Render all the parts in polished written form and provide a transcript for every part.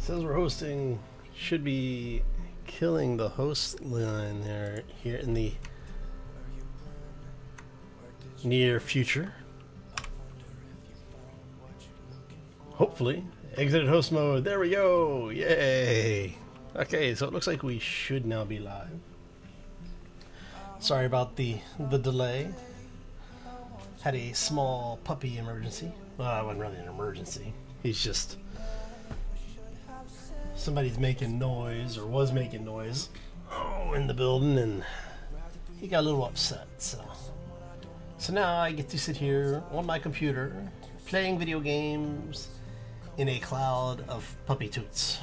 Says we're hosting, should be killing the host line there here in the near future. Hopefully. Exited host mode. There we go. Yay. Okay, so it looks like we should now be live. Sorry about the delay. Had a small puppy emergency. Well, it wasn't really an emergency. He's just... somebody's making noise, or was making noise, in the building, and he got a little upset. So now I get to sit here on my computer, playing video games in a cloud of puppy toots.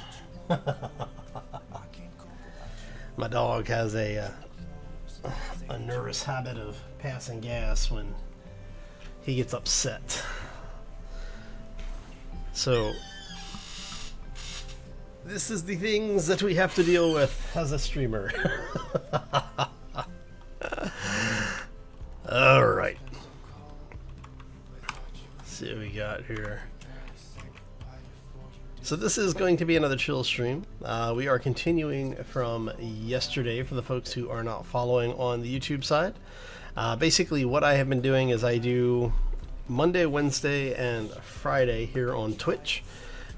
My dog has a nervous habit of passing gas when he gets upset. So this is the things that we have to deal with as a streamer. Alright. Let's see what we got here. So this is going to be another chill stream. We are continuing from yesterday for the folks who are not following on the YouTube side. Basically what I have been doing is I do Monday, Wednesday, and Friday here on Twitch.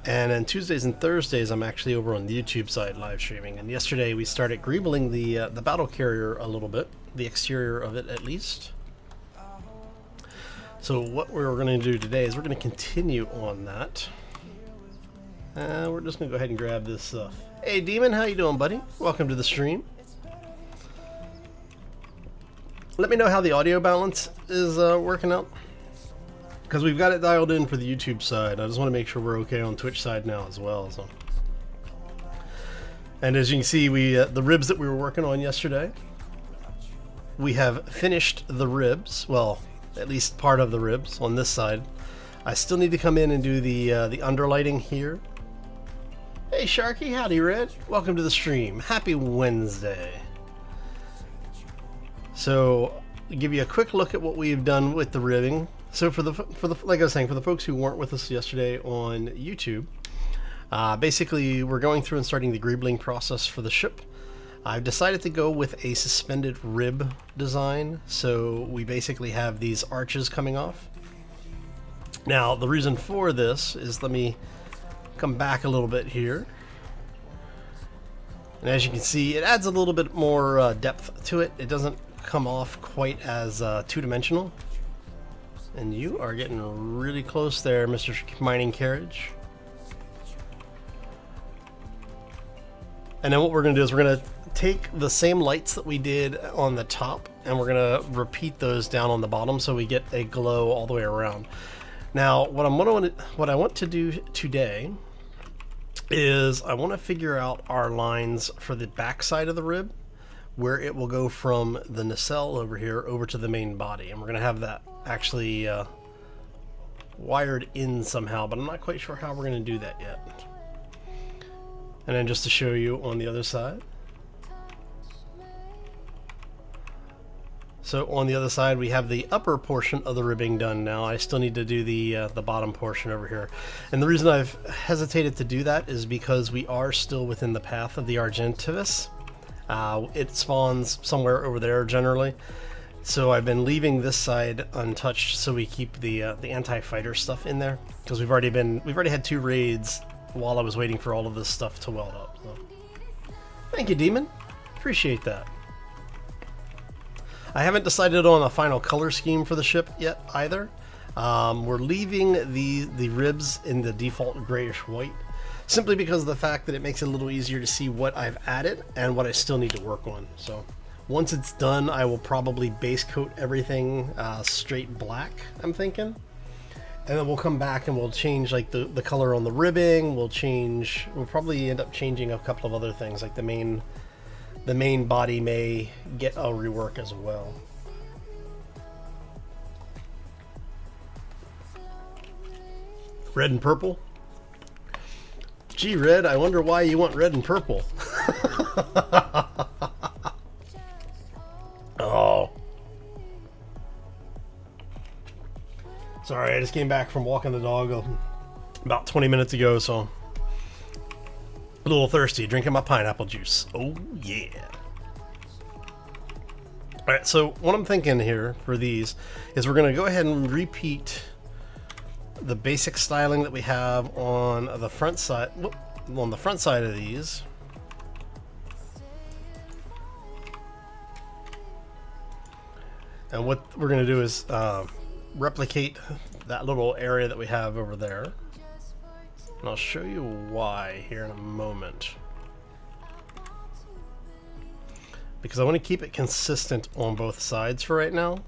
And then Tuesdays and Thursdays I'm actually over on the YouTube side live streaming. And yesterday we started greebling the battle carrier a little bit, the exterior of it at least. So what we're going to do today is we're going to continue on that. We're just going to go ahead and grab this stuff. Hey Demon, how you doing, buddy? Welcome to the stream. Let me know how the audio balance is working out, because we've got it dialed in for the YouTube side. I just want to make sure we're okay on Twitch side now as well. So, and as you can see, we the ribs that we were working on yesterday, we have finished the ribs. Well, at least part of the ribs on this side. I still need to come in and do the underlighting here. Hey Sharky, howdy Red. Welcome to the stream. Happy Wednesday. So, I'll give you a quick look at what we've done with the ribbing. So for the like I was saying, for the folks who weren't with us yesterday on YouTube, basically we're going through and starting the greebling process for the ship. I've decided to go with a suspended rib design, so we basically have these arches coming off. Now the reason for this is, let me come back a little bit here, and as you can see, it adds a little bit more depth to it. It doesn't come off quite as two-dimensional. And you are getting really close there, Mr. Mining Carriage. And then what we're going to do is we're going to take the same lights that we did on the top, and we're going to repeat those down on the bottom so we get a glow all the way around. Now, what I want to do today is I want to figure out our lines for the back side of the rib, where it will go from the nacelle over here over to the main body, and we're going to have that actually wired in somehow, but I'm not quite sure how we're going to do that yet. And then just to show you on the other side. So on the other side we have the upper portion of the ribbing done now. I still need to do the bottom portion over here. And the reason I've hesitated to do that is because we are still within the path of the Argentivis. It spawns somewhere over there generally. So I've been leaving this side untouched so we keep the anti-fighter stuff in there, because we've already had 2 raids while I was waiting for all of this stuff to weld up. So. Thank you, Demon. Appreciate that. I haven't decided on a final color scheme for the ship yet either. We're leaving the ribs in the default grayish white, simply because of the fact that it makes it a little easier to see what I've added and what I still need to work on. So once it's done, I will probably base coat everything straight black, I'm thinking. And then we'll come back and we'll change like the color on the ribbing. We'll probably end up changing a couple of other things, like the main body may get a rework as well. Red and purple? Gee, Red, I wonder why you want red and purple. Oh. Sorry, I just came back from walking the dog about 20 minutes ago, so A little thirsty, drinking my pineapple juice. Oh yeah. Alright, so what I'm thinking here for these is we're going to go ahead and repeat the basic styling that we have on the front side. On the front side of these. And what we're going to do is replicate that little area that we have over there. And I'll show you why here in a moment. Because I want to keep it consistent on both sides for right now.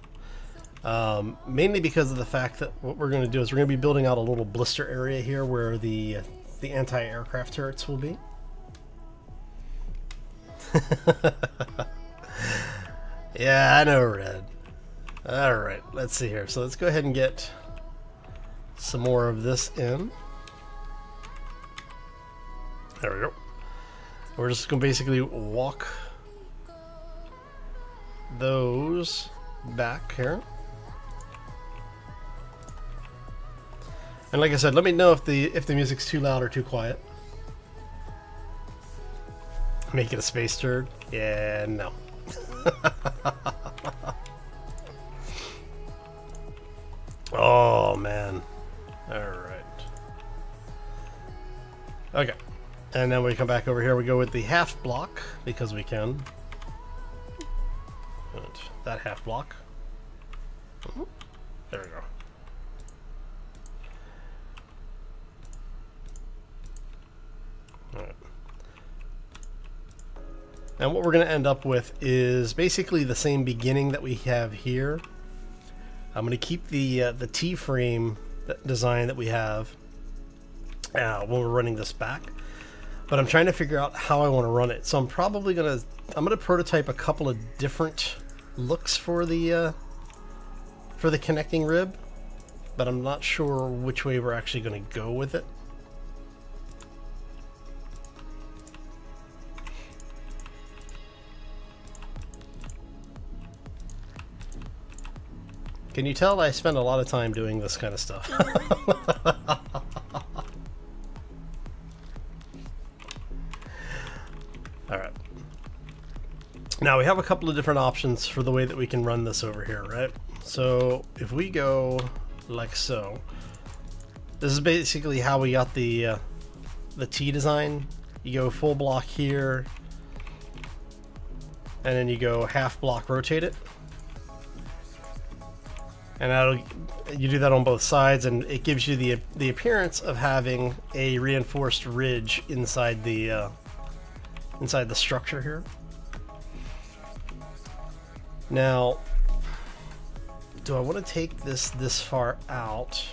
Mainly because of the fact that what we're going to do is we're going to be building out a little blister area here where the anti-aircraft turrets will be. Yeah, I know, Red. Alright, let's see here. So let's go ahead and get some more of this in. There we go. We're just going to basically walk those back here. And like I said, let me know if the music's too loud or too quiet. Make it a space turd? Yeah, no. Oh man. Alright. Okay. And then we come back over here, we go with the half block, because we can. That half block. There we go. Alright. And what we're going to end up with is basically the same beginning that we have here. I'm going to keep the T-frame design that we have when we're running this back. But I'm trying to figure out how I want to run it. So I'm probably going to prototype a couple of different looks for the connecting rib, but I'm not sure which way we're actually going to go with it. Can you tell I spend a lot of time doing this kind of stuff? Alright. Now we have a couple of different options for the way that we can run this over here, right? So if we go like so, this is basically how we got the T design. You go full block here, and then you go half block rotate it. And you do that on both sides, and it gives you the appearance of having a reinforced ridge inside the structure here. Now, do I want to take this far out,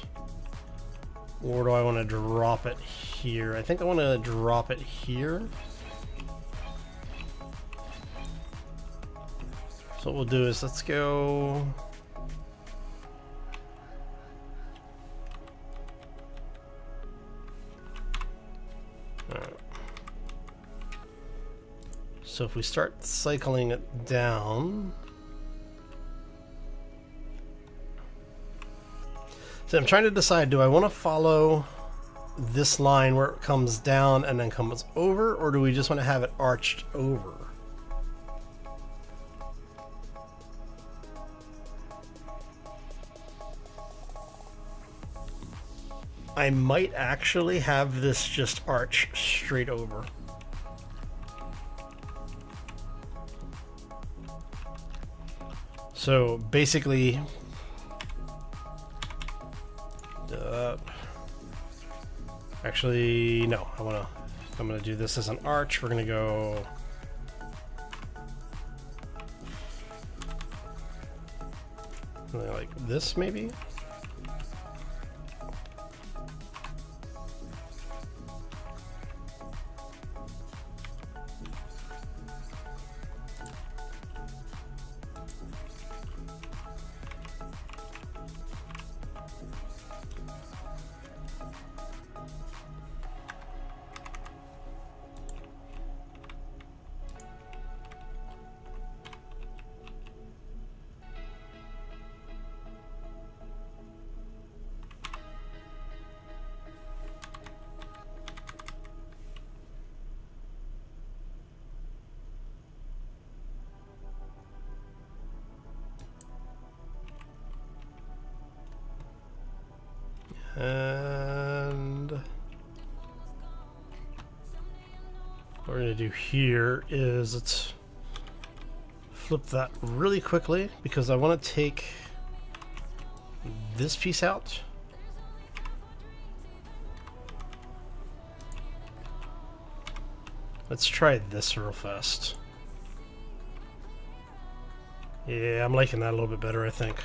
or do I want to drop it here? I think I want to drop it here. So what we'll do is let's go. So if we start cycling it down, so I'm trying to decide, do I want to follow this line where it comes down and then comes over, or do we just want to have it arched over? I might actually have this just arch straight over. So basically, actually no, I'm gonna do this as an arch. We're gonna go like this maybe. And what we're going to do here is let's flip that really quickly because I want to take this piece out. Let's try this real fast. Yeah, I'm liking that a little bit better, I think.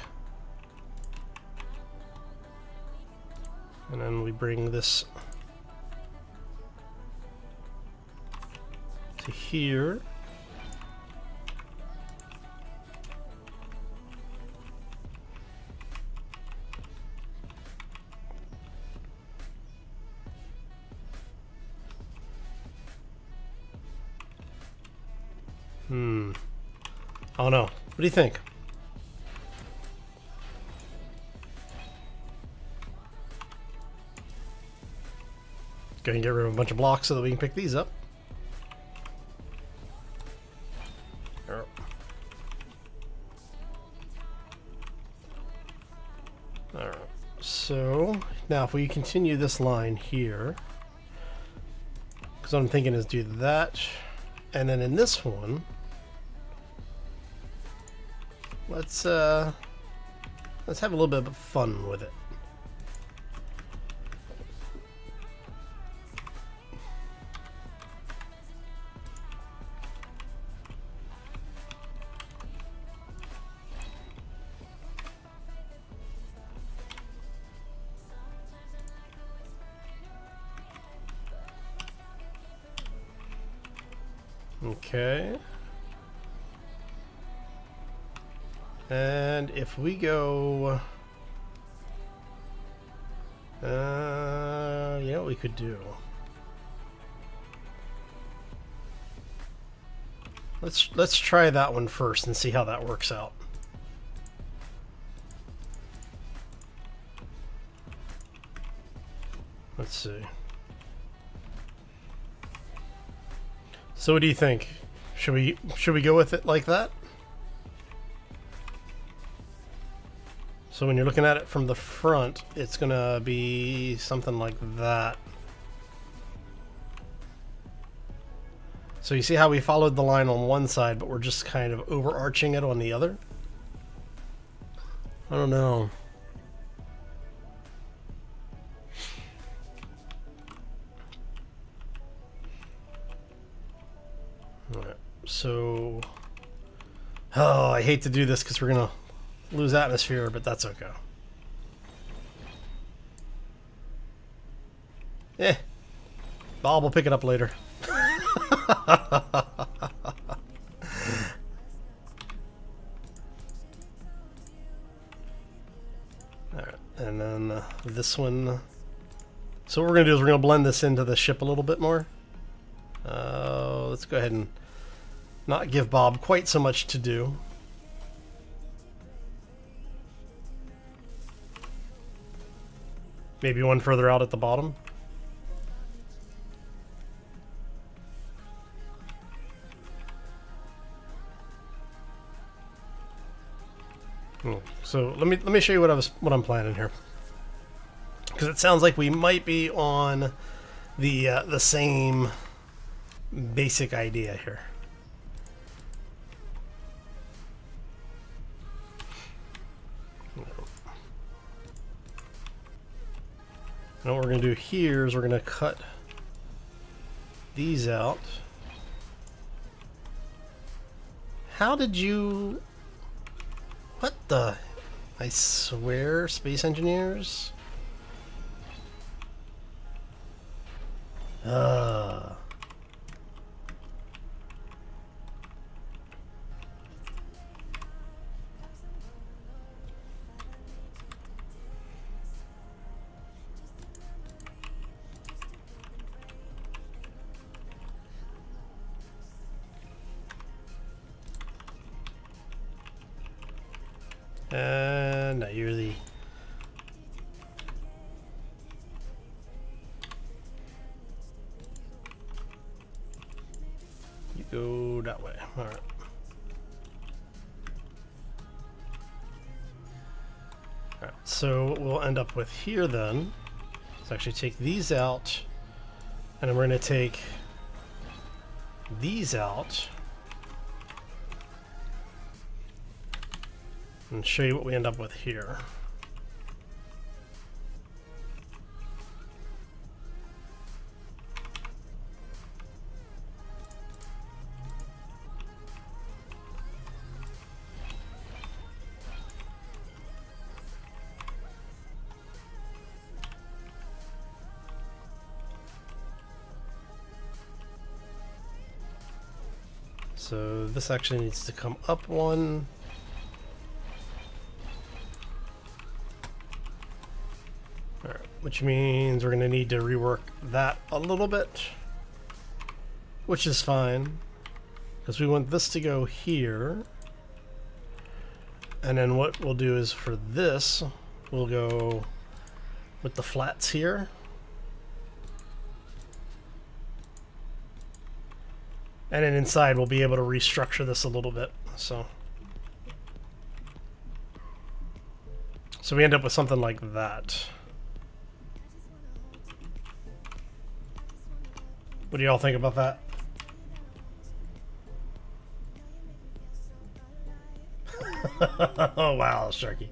And then we bring this to here. I don't know. What do you think? Go ahead and get rid of a bunch of blocks so that we can pick these up. Alright, so now if we continue this line here, because what I'm thinking is do that, and then in this one, let's have a little bit of fun with it. Okay. And if we go, you know what we could do? Let's try that one first and see how that works out. Let's see. So what do you think? Should we go with it like that? So when you're looking at it from the front, it's gonna be something like that. So you see how we followed the line on one side, but we're just kind of overarching it on the other? I don't know. Alright, so... Oh, I hate to do this because we're gonna lose atmosphere, but that's okay. Bob will pick it up later. Alright, and then this one. So what we're going to do is we're going to blend this into the ship a little bit more. Let's go ahead and not give Bob quite so much to do. Maybe one further out at the bottom. So let me show you what I'm planning here, because it sounds like we might be on the same basic idea here. And what we're going to do here is we're going to cut these out. How did you... What the... I swear, Space Engineers? And now you're the... You go that way. All right. All right. So what we'll end up with here then Let's actually take these out, and then we're going to take these out and show you what we end up with here. So this actually needs to come up one. Alright, which means we're going to need to rework that a little bit, which is fine, because we want this to go here. And then what we'll do is for this, we'll go with the flats here. And then inside we'll be able to restructure this a little bit. So we end up with something like that. What do y'all think about that? Oh wow, Sharky.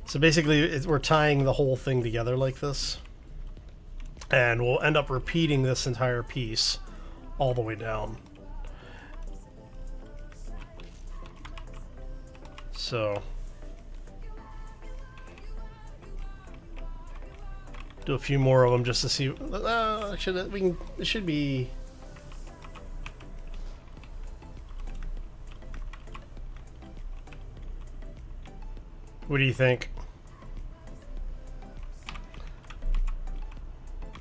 So basically we're tying the whole thing together like this. And we'll end up repeating this entire piece all the way down. So do a few more of them just to see. Actually, we can. It should be. What do you think?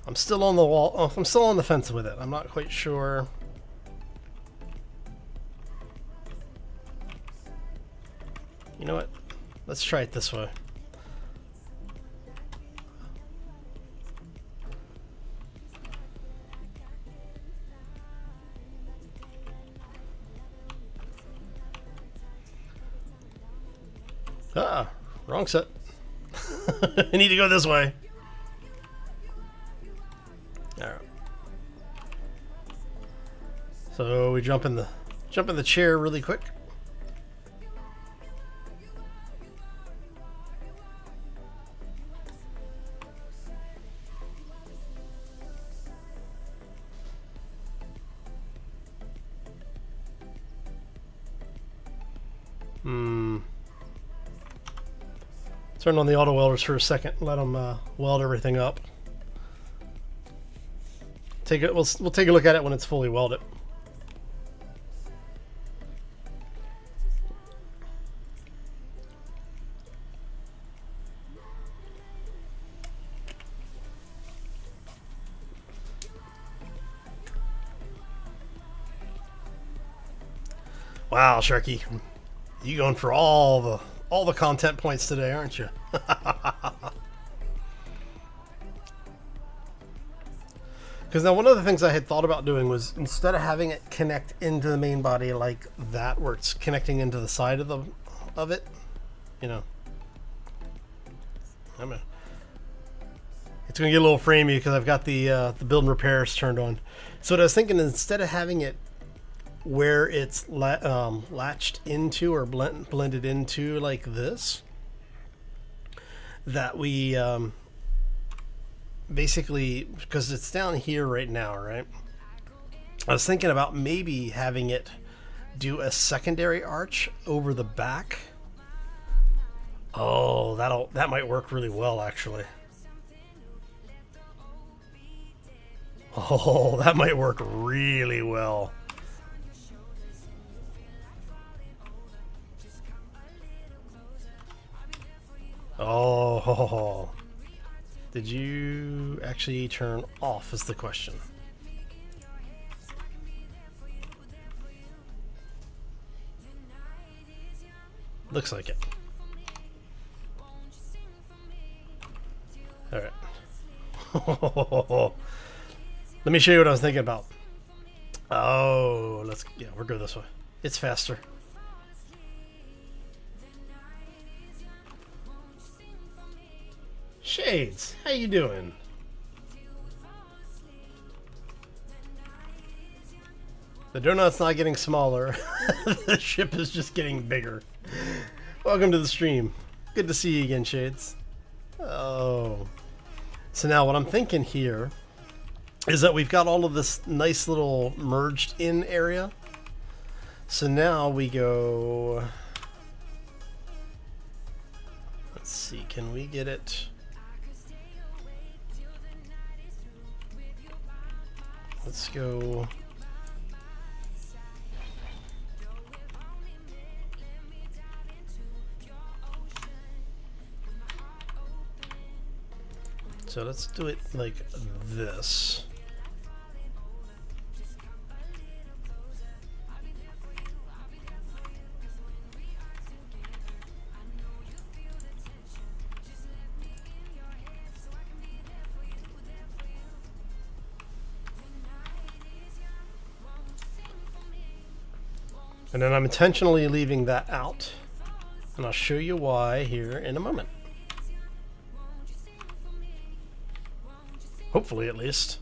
I'm still on the wall. Oh, I'm still on the fence with it. I'm not quite sure. You know what? Let's try it this way. Ah, wrong set. I need to go this way. Alright. So we jump in the chair really quick. Turn on the auto welders for a second. Let them weld everything up. We'll take a look at it when it's fully welded. Wow, Sharky, you going for all the content points today, aren't you? Because now one of the things I had thought about doing was, instead of having it connect into the main body like that, where it's connecting into the side of it, you know, it's gonna get a little framey because I've got the build and repairs turned on. So what I was thinking, instead of having it where it's latched into or blended into like this, that we basically, because it's down here right now, right? I was thinking about maybe having it do a secondary arch over the back. Oh, that might work really well, actually. Oh, that might work really well. Oh, did you actually turn off is the question. Looks like it. All right. Let me show you what I was thinking about. Oh, we'll go this way. It's faster. Shades, how you doing? The donut's not getting smaller. The ship is just getting bigger. Welcome to the stream. Good to see you again, Shades. Oh. So now what I'm thinking here is that we've got all of this nice little merged in area. So now we go... Let's see, can we get it? Let's go... So let's do it like this. And then I'm intentionally leaving that out, and I'll show you why here in a moment. Hopefully, at least.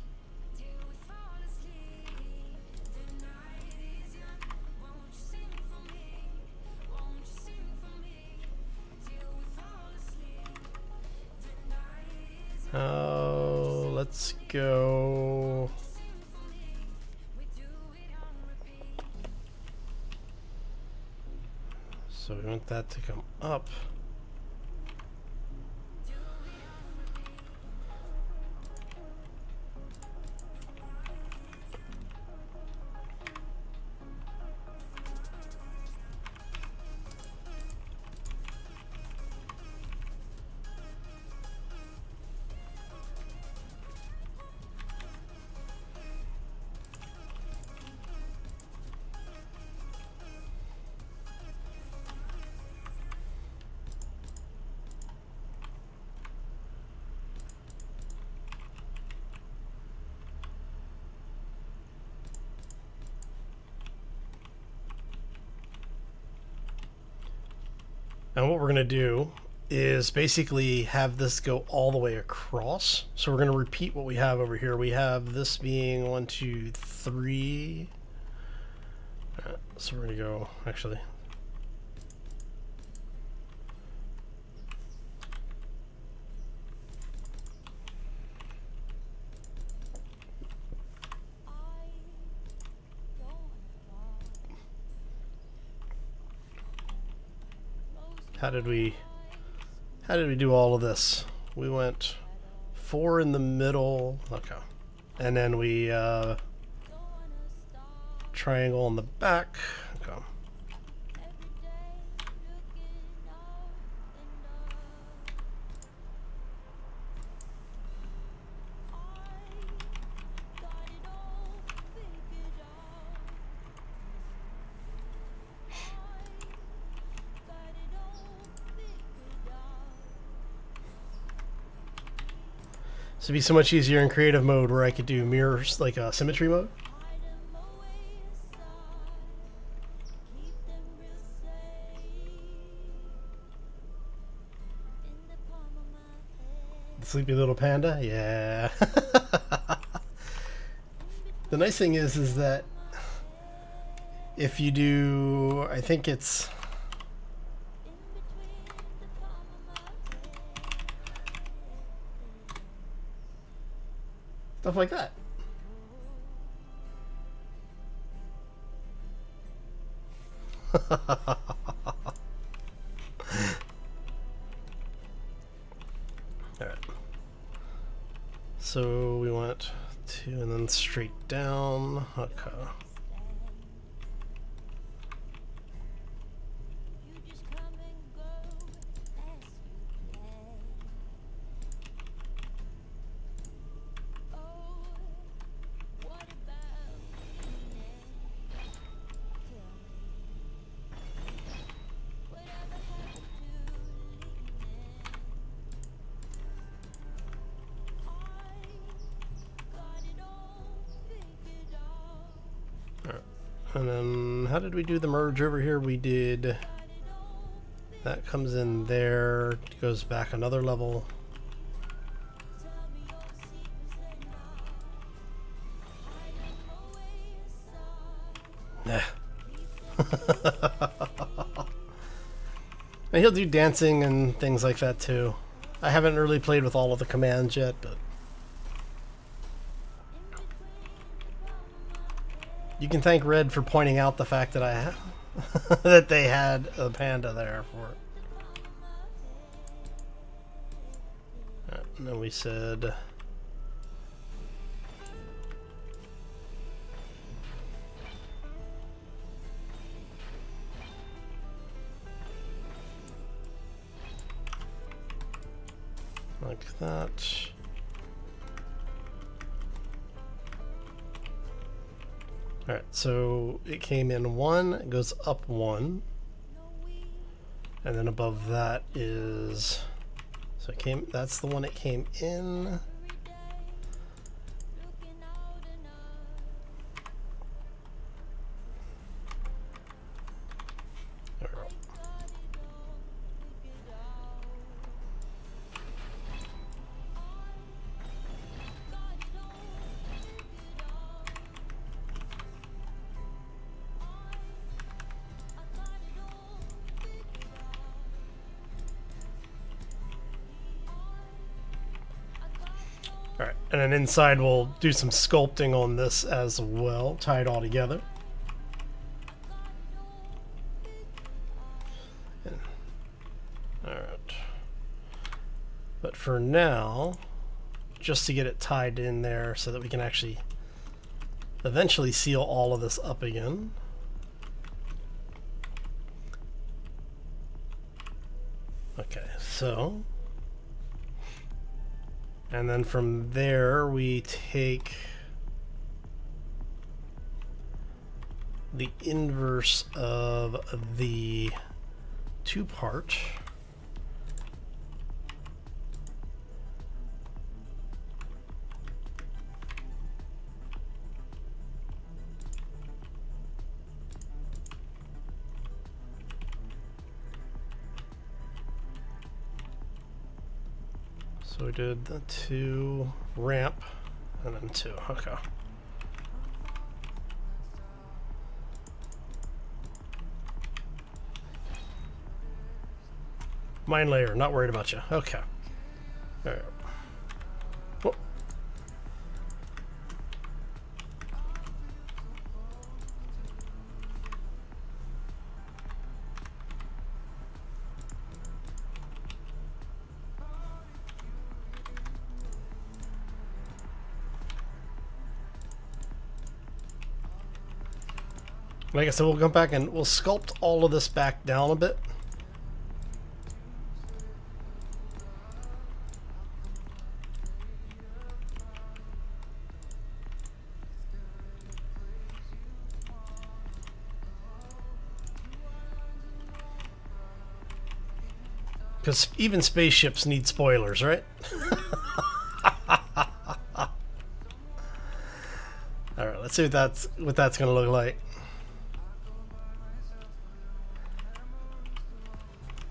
Oh, let's go. So we want that to come up. And what we're going to do is basically have this go all the way across. So we're going to repeat what we have over here. We have this being 1, 2, 3. So we're going to go, actually. How did we do all of this? We went 4 in the middle, okay, and then we triangle on the back, okay. So it'd be so much easier in creative mode where I could do mirrors, like symmetry mode. The sleepy little panda, yeah. The nice thing is that if you do, I think it's stuff like that. Alright. So we want 2 and then straight down. Okay. And then how did we do the merge over here? We did, that comes in there, goes back another level. And he'll do dancing and things like that too. I haven't really played with all of the commands yet, but you can thank Red for pointing out the fact that that they had a panda there for it. Right, and then we said like that. Alright, so it came in 1, it goes up 1. And then above that is, so it came, that's the one it came in. There we go. Alright, and then inside we'll do some sculpting on this as well, tie it all together. Alright. But for now, just to get it tied in there so that we can actually eventually seal all of this up again. Okay, so and then from there we take the inverse of the 2-part. So we did the 2 ramp and then 2. Okay. Mine layer, not worried about you. Okay. All right. Whoop. Like I said, we'll come back and we'll sculpt all of this back down a bit. Because even spaceships need spoilers, right? Alright, let's see what that's going to look like.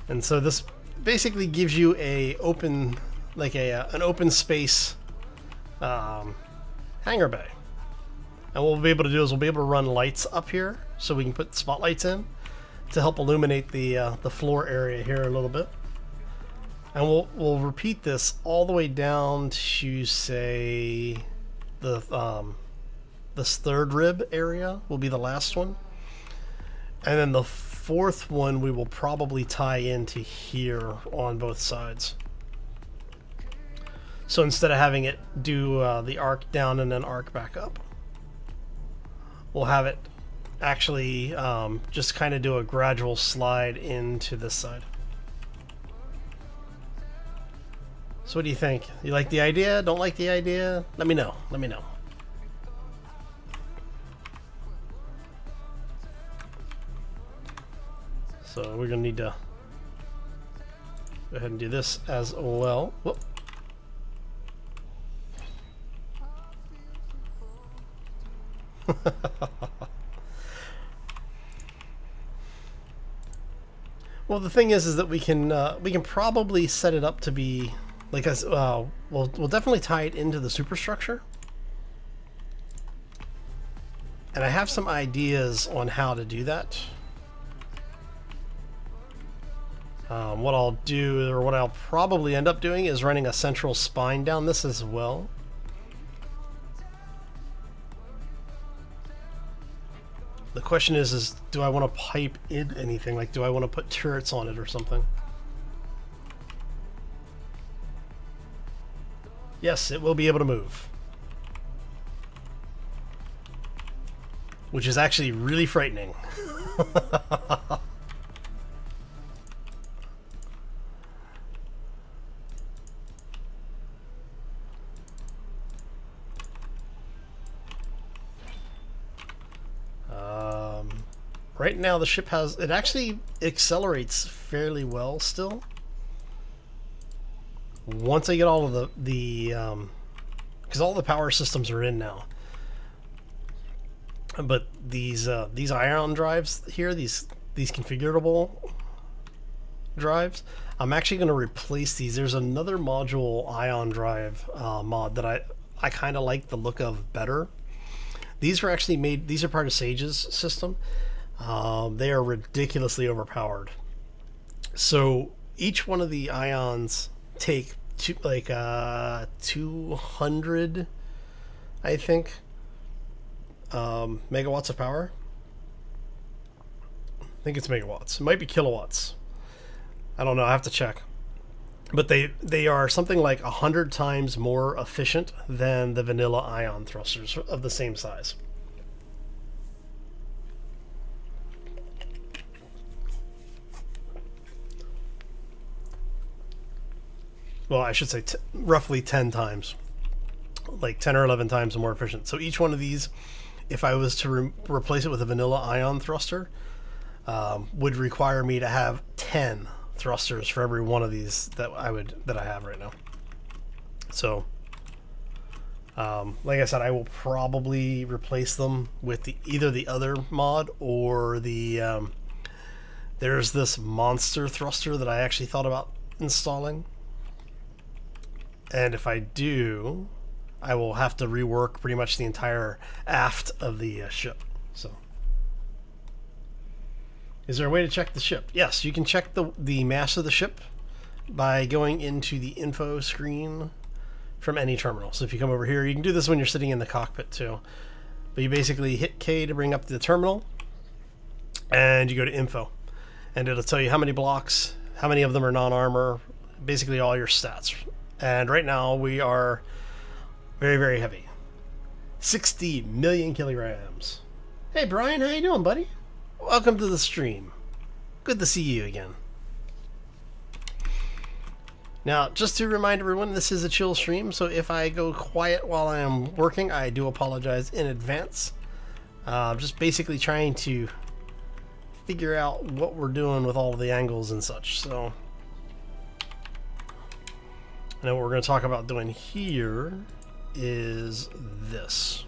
And so this basically gives you a open, like an open space hangar bay. And what we'll be able to do is we'll be able to run lights up here, so we can put spotlights in to help illuminate the floor area here a little bit. And we'll repeat this all the way down to, say, this third rib area will be the last one, and then the 4th one we will probably tie into here on both sides. So instead of having it do the arc down and then arc back up, we'll have it actually just kind of do a gradual slide into this side. So what do you think? You like the idea? Don't like the idea? Let me know. Let me know. So we're going to need to go ahead and do this as well. Whoop. Well, the thing is that we can probably set it up to be like as we'll definitely tie it into the superstructure. And I have some ideas on how to do that. What I'll do, or what I'll probably end up doing, is running a central spine down this as well. The question is do I want to pipe in anything? Like, do I want to put turrets on it or something? Yes, it will be able to move. Which is actually really frightening. Right now the ship has, it actually accelerates fairly well still. Once I get all of the because all the power systems are in now. But these ion drives here, these configurable drives, I'm actually going to replace these. There's another module ion drive mod that I kind of like the look of better. These were actually made, these are part of Sage's system. They are ridiculously overpowered. So each one of the ions take 200, I think, megawatts of power. I think it's megawatts. It might be kilowatts. I don't know. I have to check. But they are something like 100 times more efficient than the vanilla ion thrusters of the same size. Well, I should say roughly 10 times, like 10 or 11 times more efficient. So each one of these, if I was to replace it with a vanilla ion thruster, would require me to have 10 thrusters for every one of these that I have right now. So, like I said, I will probably replace them with either the other mod or the there's this monster thruster that I actually thought about installing. And if I do, I will have to rework pretty much the entire aft of the ship. So, is there a way to check the ship? Yes, you can check the mass of the ship by going into the info screen from any terminal. So if you come over here, you can do this when you're sitting in the cockpit too. But you basically hit K to bring up the terminal, and you go to info. And it'll tell you how many blocks, how many of them are non-armor, basically all your stats. And right now we are very, very heavy. 60 million kilograms. Hey Brian, how you doing, buddy? Welcome to the stream. Good to see you again. Now, just to remind everyone, this is a chill stream, so if I go quiet while I am working, I do apologize in advance. Just basically trying to figure out what we're doing with all of the angles and such. So, and then what we're going to talk about doing here is this.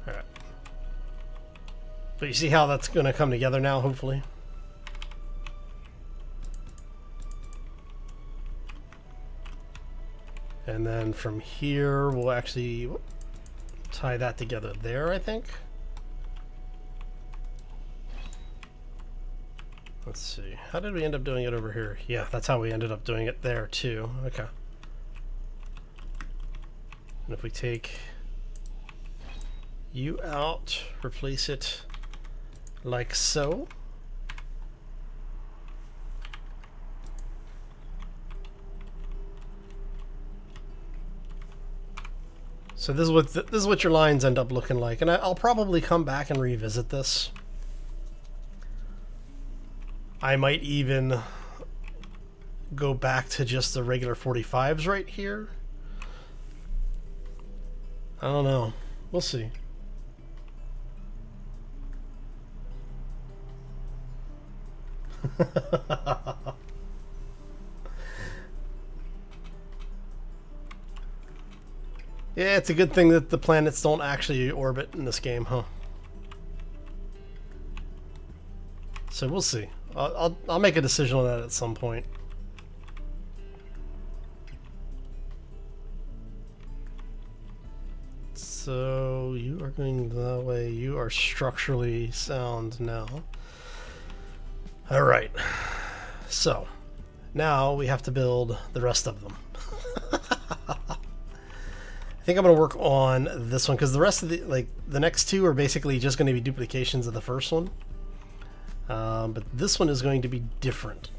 Alright. But you see how that's going to come together now, hopefully? And then from here, we'll actually tie that together there, I think. Let's see. How did we end up doing it over here? Yeah, that's how we ended up doing it there, too. Okay. And if we take you out, replace it like so. So this is what your lines end up looking like, and I'll probably come back and revisit this. I might even go back to just the regular 45s right here. I don't know. We'll see. Yeah, it's a good thing that the planets don't actually orbit in this game, huh? So we'll see. I'll make a decision on that at some point. So you are going that way. You are structurally sound now. All right. So now we have to build the rest of them. I think I'm going to work on this one because the rest of the next two are basically just going to be duplications of the first one. But this one is going to be different.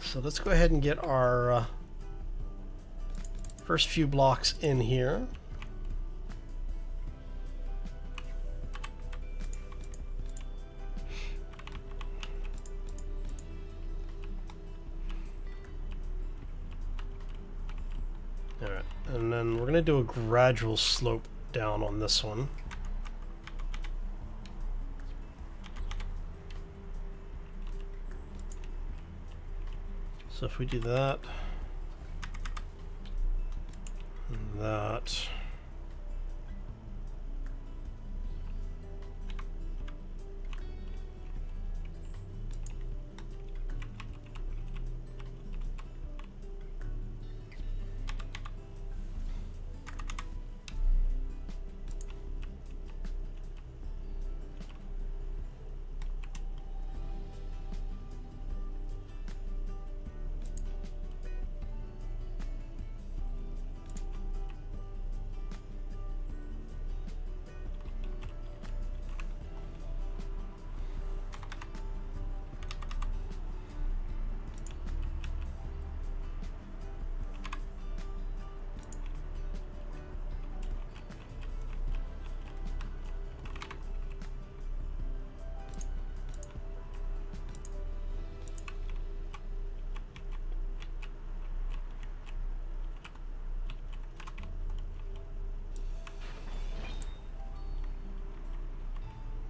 So let's go ahead and get our first few blocks in here. Alright, and then we're going to do a gradual slope down on this one. So if we do that, and that,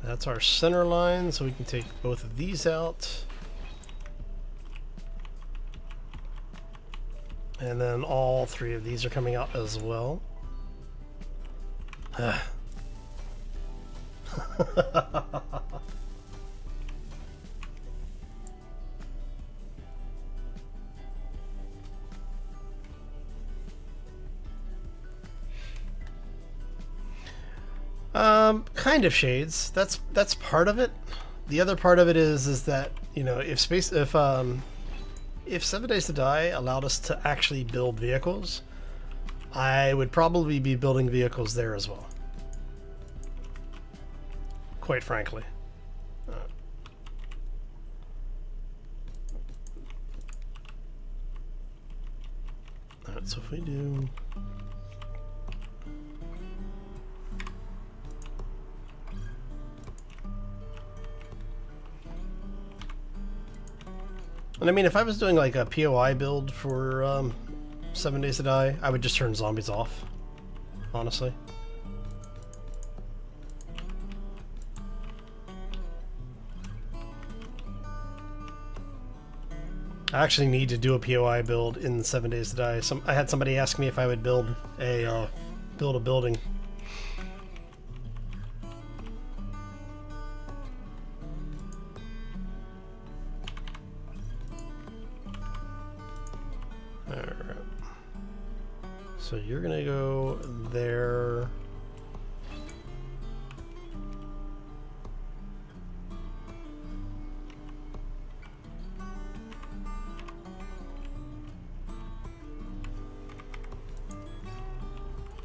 that's our center line, so we can take both of these out. And then all three of these are coming out as well. Kind of shades. That's part of it. The other part of it is that, you know, if 7 Days to Die allowed us to actually build vehicles, I would probably be building vehicles there as well. Quite frankly. Alright, so if we do... And I mean, if I was doing like a POI build for 7 Days to Die, I would just turn zombies off, honestly. I actually need to do a POI build in 7 Days to Die. I had somebody ask me if I would build a building. So you're gonna go there.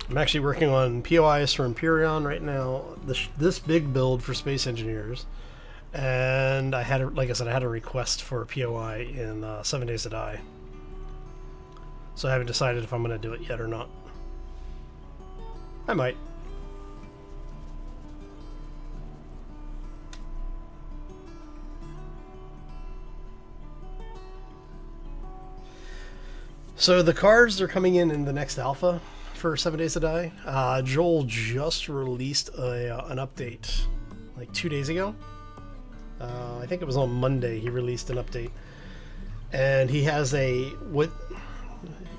I'm actually working on POIs for Empyrean right now. This big build for Space Engineers, and I had, like I said, I had a request for a POI in 7 Days to Die. So I haven't decided if I'm going to do it yet or not. I might. So the cards are coming in the next alpha for 7 Days to Die. Joel just released an update like 2 days ago. I think it was on Monday he released an update. And he has what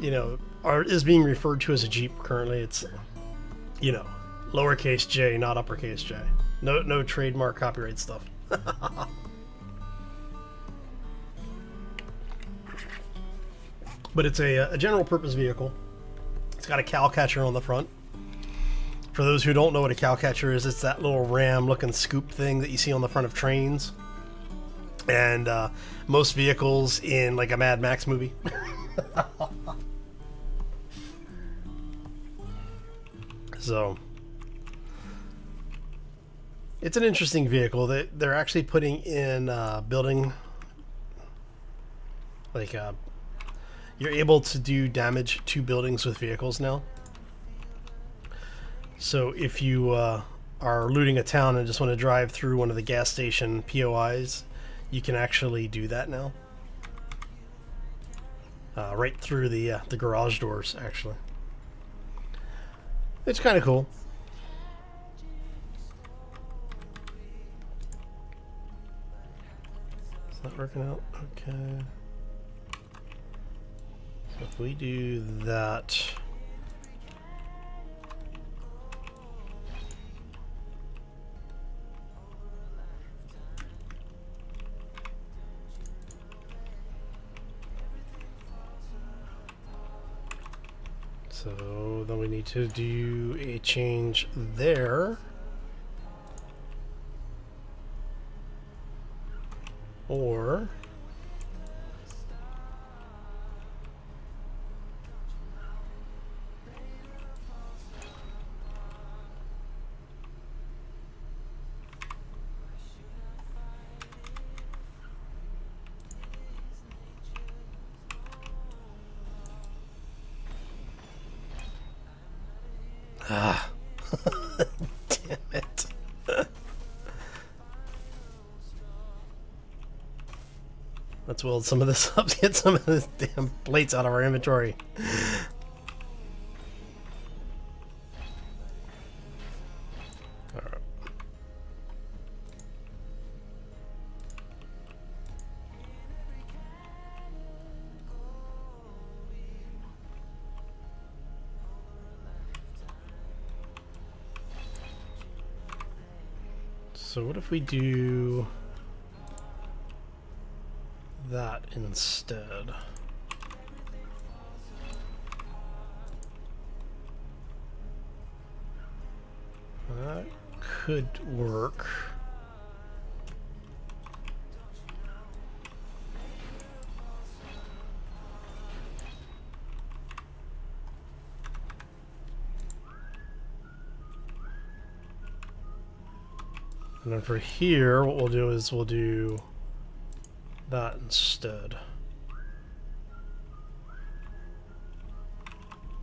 is being referred to as a Jeep currently. It's, you know, lowercase j, not uppercase j. No trademark copyright stuff. but it's a general purpose vehicle. It's got a cow catcher on the front. For those who don't know what a cow catcher is, it's that little ram looking scoop thing that you see on the front of trains and most vehicles in like a Mad Max movie. So it's an interesting vehicle that they're actually putting in building, like you're able to do damage to buildings with vehicles now. So if you are looting a town and just want to drive through one of the gas station POIs, you can actually do that now. Right through the garage doors, actually. It's kind of cool. It's not working out. Okay. So if we do that. So then we need to do a change there. Or damn it. Let's weld some of this up to get some of this damn plates out of our inventory. Alright. So what if we do that instead? That could work. And then for here, what we'll do is we'll do that instead.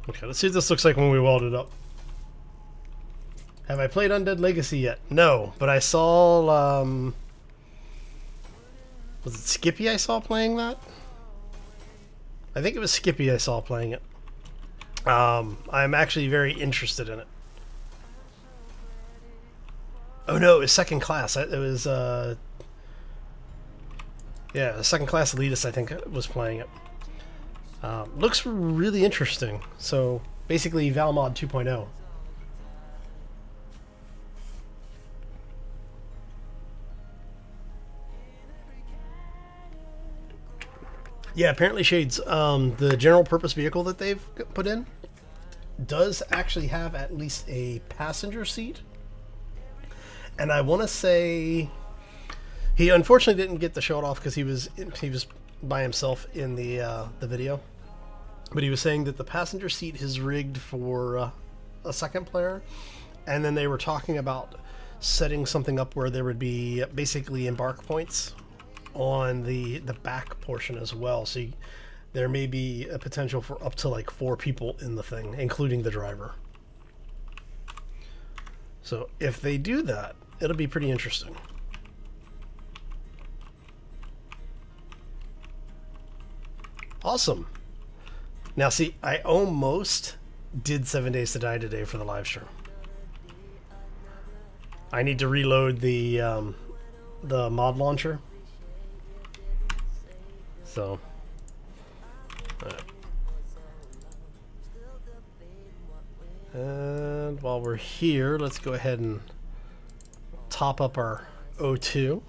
Okay, let's see what this looks like when we weld it up. Have I played Undead Legacy yet? No, but I saw, was it Skippy I saw playing that? I think it was Skippy I saw playing it. I'm actually very interested in it. Oh no, it was Second Class. It was, yeah, Second Class Elitist, I think, was playing it. Looks really interesting. So, basically, Valmod 2.0. Yeah, apparently, Shades, the general purpose vehicle that they've put in does actually have at least a passenger seat. And I want to say he unfortunately didn't get to show it off because he was by himself in the video. But he was saying that the passenger seat is rigged for a second player, and then they were talking about setting something up where there would be basically embark points on the back portion as well. So there may be a potential for up to like 4 people in the thing, including the driver. So if they do that, it'll be pretty interesting. Awesome. Now see, I almost did 7 Days to Die today for the live stream. I need to reload the mod launcher. So, and while we're here, let's go ahead and top up our O2.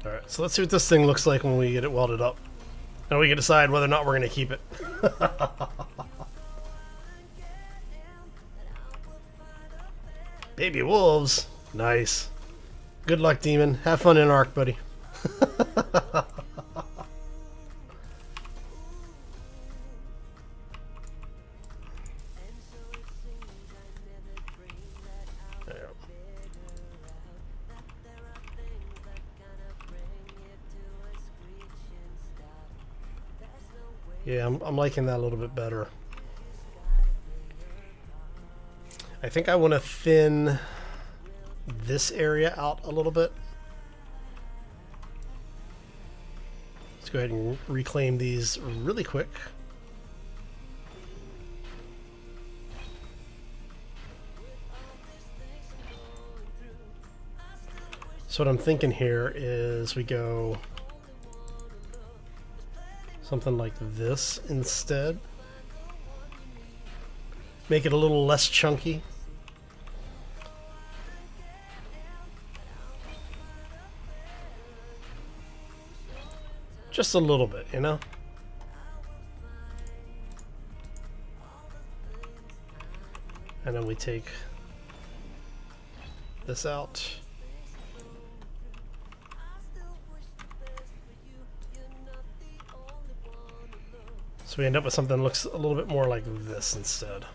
Alright, so let's see what this thing looks like when we get it welded up. And we can decide whether or not we're going to keep it. Baby wolves. Nice. Good luck, Demon. Have fun in Ark, buddy. Yeah, I'm liking that a little bit better. I think I want to thin this area out a little bit. Let's go ahead and reclaim these really quick. So what I'm thinking here is we go something like this instead. Make it a little less chunky. Just a little bit, you know? And then we take this out. So we end up with something that looks a little bit more like this instead.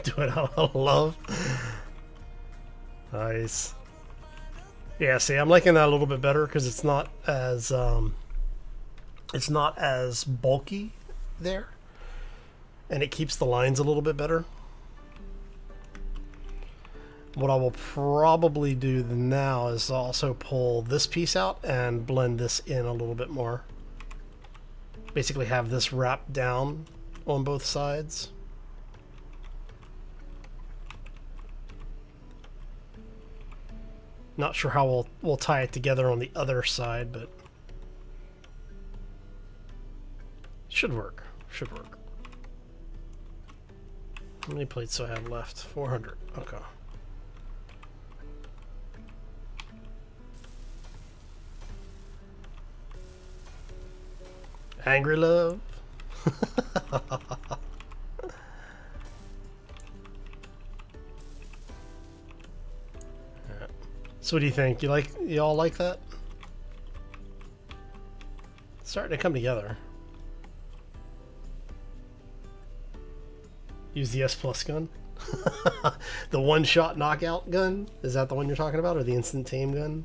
Do it out of love. Nice. Yeah, see, I'm liking that a little bit better because it's not as bulky there, and it keeps the lines a little bit better. What I will probably do now is also pull this piece out and blend this in a little bit more. Basically have this wrapped down on both sides. Not sure how we'll tie it together on the other side, but should work. Should work. How many plates do I have left? 400. Okay. Angry love. So what do you think? You all like that? It's starting to come together. Use the S Plus gun. The one-shot knockout gun? Is that the one you're talking about, or the instant tame gun?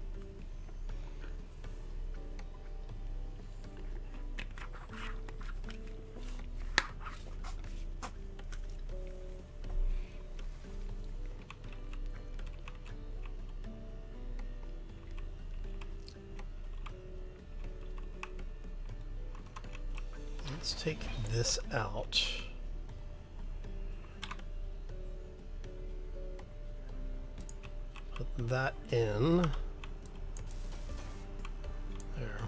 Let's take this out. Put that in. There.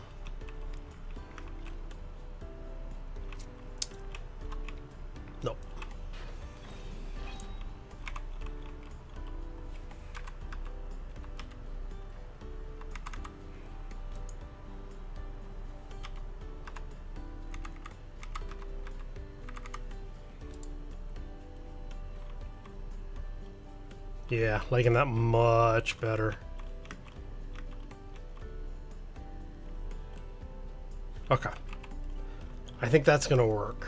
Nope. Yeah, liking that much better. Okay. I think that's gonna work.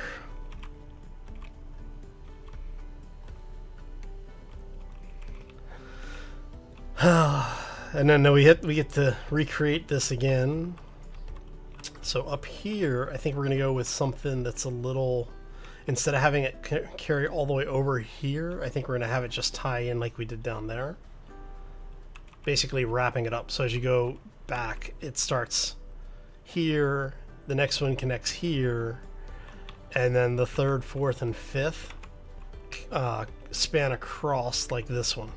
And then we get to recreate this again. So up here, I think we're gonna go with something that's a little, instead of having it carry all the way over here, I think we're gonna have it just tie in like we did down there. Basically wrapping it up. So as you go back, it starts here, the next one connects here, and then the third, fourth, and fifth span across like this one.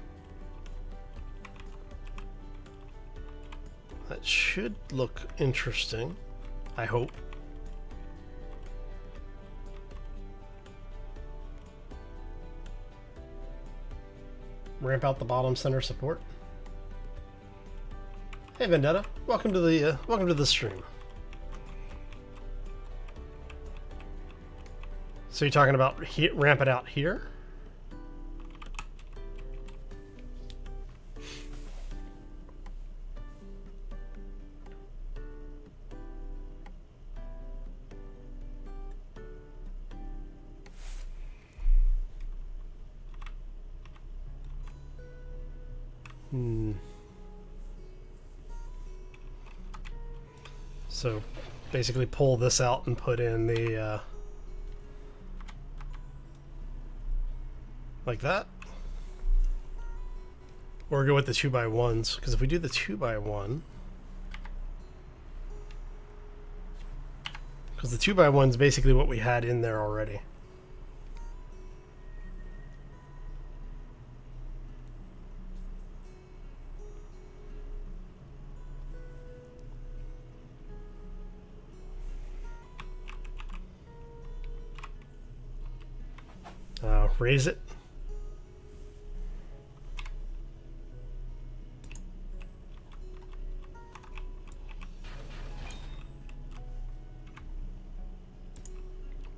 That should look interesting, I hope. Ramp out the bottom center support. Hey Vendetta, welcome to the stream. So you're talking about ramp it out here? So basically pull this out and put in the like that, or go with the 2x1s, because if we do the 2x1, because the 2x1 is basically what we had in there already. Raise it.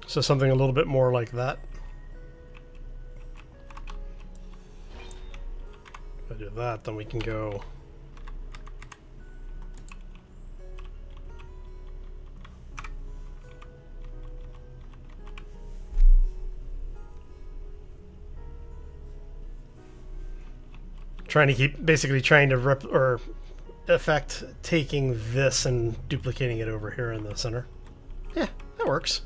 So something a little bit more like that. If I do that, then we can go basically trying to affect taking this and duplicating it over here in the center. Yeah, that works.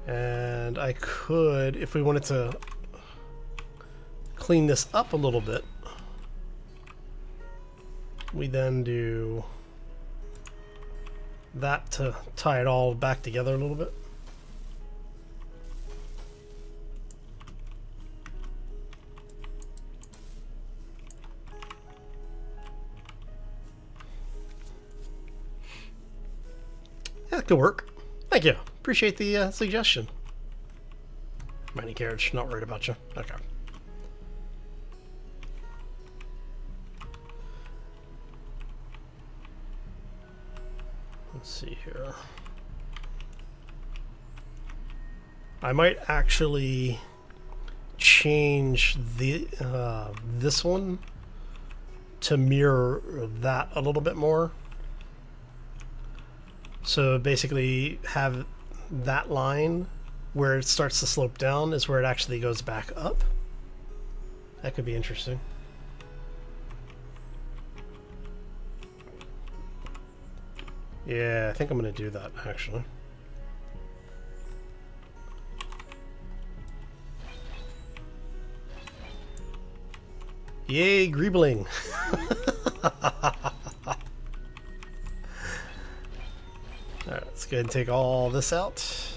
And I could, if we wanted to clean this up a little bit, we then do that to tie it all back together a little bit. Yeah, that could work. Thank you. Appreciate the suggestion. Mining carriage, not worried about you. Okay. Let's see here. I might actually change the this one to mirror that a little bit more. So basically have that line where it starts to slope down is where it actually goes back up. That could be interesting. Yeah, I think I'm going to do that, actually. Yay, Greebling! Alright, let's go ahead and take all this out.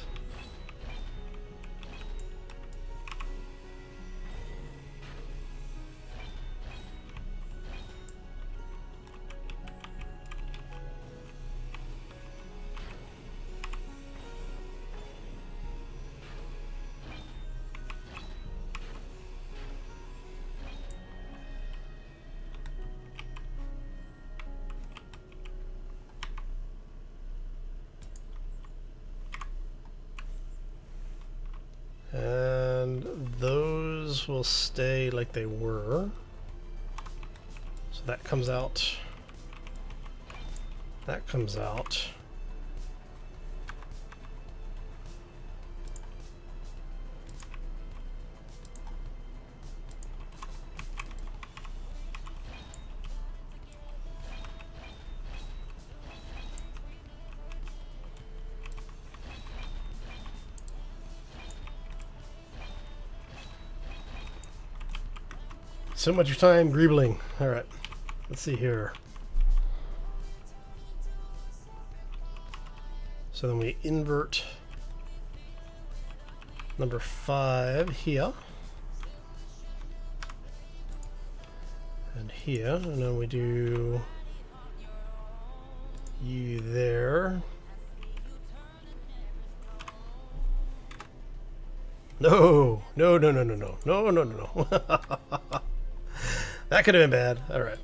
And those will stay like they were. So that comes out. That comes out. So much time, Greebling. All right. let's see here. So then we invert number 5 here. And here, and then we do you there. No, no, no, no, no, no, no, no, no, no. That could have been bad. All right.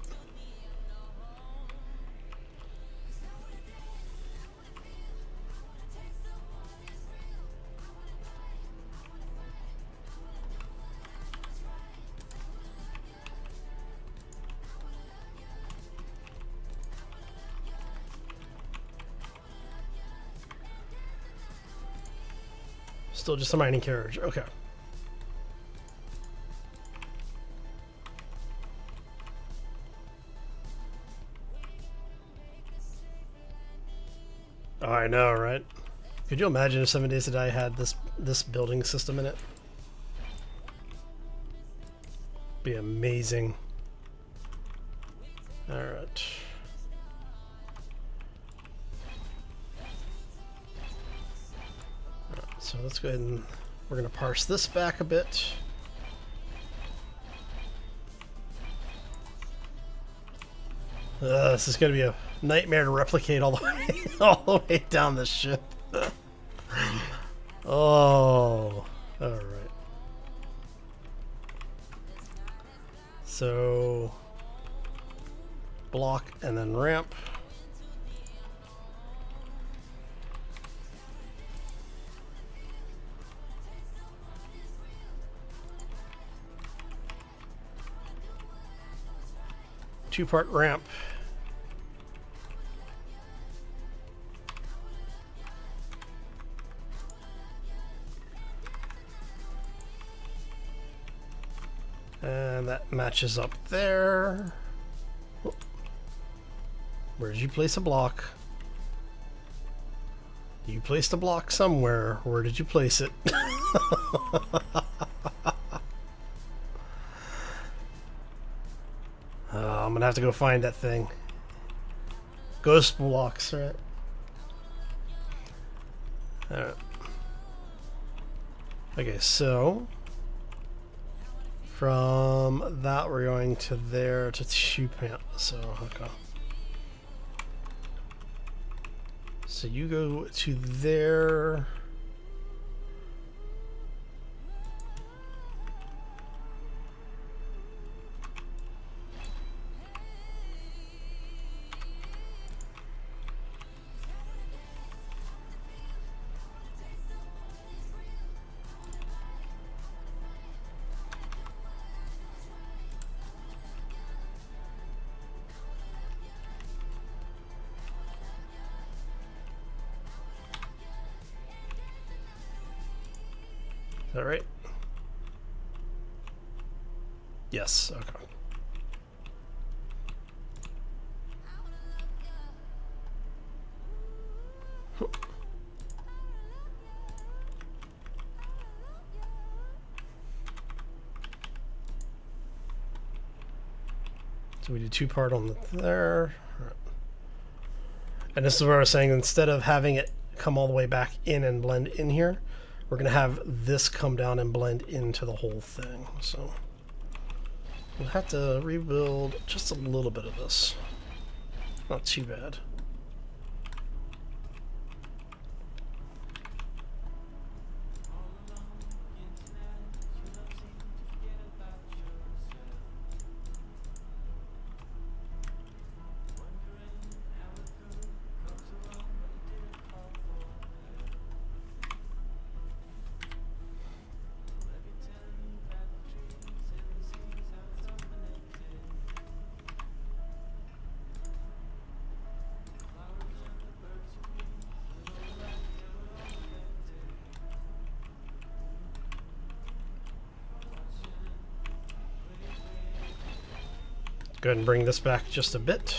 Still just a mining carriage. Okay. Oh, I know, right? Could you imagine if 7 Days to Die had this building system in it? Be amazing. All right. So let's go ahead and we're going to parse this back a bit. This is going to be a nightmare to replicate all the way, all the way down the ship. Oh, all right. So block and then ramp. Two-part ramp. And that matches up there. Where did you place a block? You placed a block somewhere. Where did you place it? I'm gonna have to go find that thing. Ghost blocks, right? Alright. Okay, so from that we're going to there to 2 pant. So okay. So you go to there. Is that right? Yes, okay. So we do 2-part on there. Right. And this is where I was saying, instead of having it come all the way back in and blend in here, we're going to have this come down and blend into the whole thing. So we'll have to rebuild just a little bit of this. Not too bad. Go ahead and bring this back just a bit.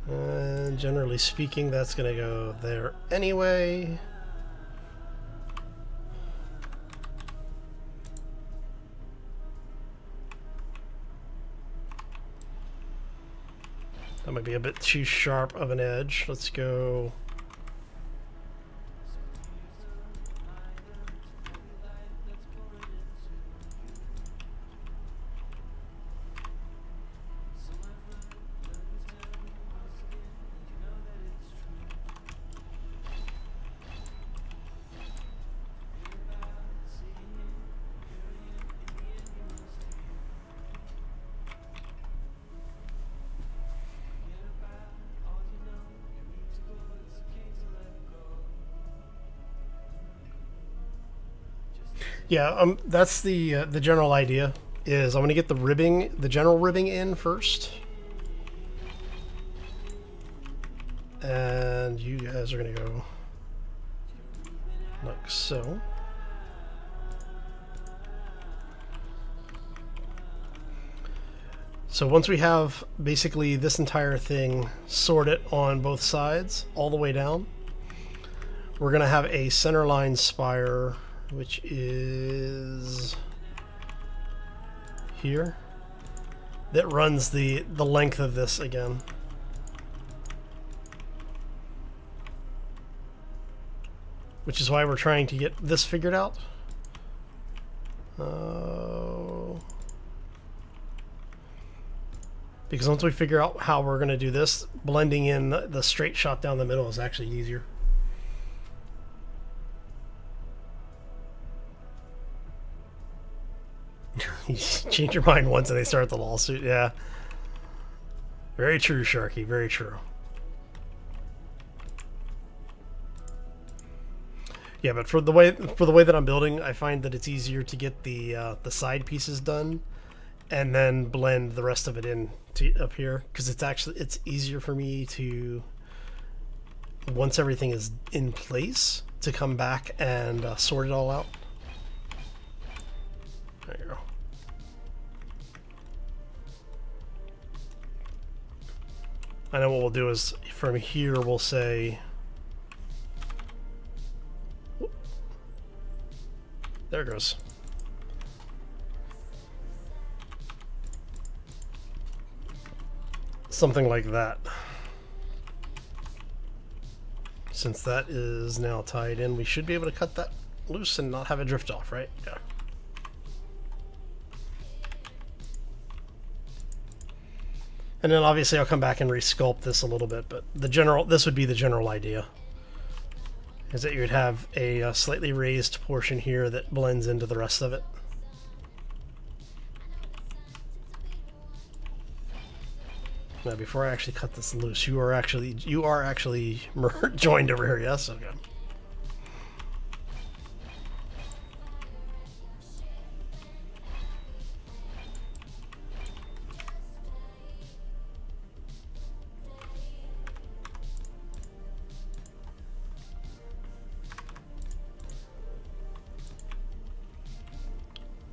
And generally speaking, that's going to go there anyway. That might be a bit too sharp of an edge. Let's go. Yeah, that's the general idea. Is I'm going to get the ribbing, the general ribbing in first, and you guys are going to go like so. So once we have basically this entire thing sorted on both sides, all the way down, we're going to have a centerline spire, which is here, that runs the length of this again. Which is why we're trying to get this figured out. Because once we figure out how we're going to do this, blending in the straight shot down the middle is actually easier. You change your mind once and they start the lawsuit. Yeah. Very true, Sharky. Very true. Yeah, but for the way that I'm building, I find that it's easier to get the side pieces done, and then blend the rest of it in up here, because it's easier for me to, once everything is in place, to come back and sort it all out. There you go. I know what we'll do is from here we'll say, there it goes. Something like that. Since that is now tied in, we should be able to cut that loose and not have it drift off, right? Yeah. And then obviously I'll come back and resculpt this a little bit, but this would be the general idea. Is that you would have a slightly raised portion here that blends into the rest of it. Now, before I actually cut this loose, you are actually joined over here. Yes, okay.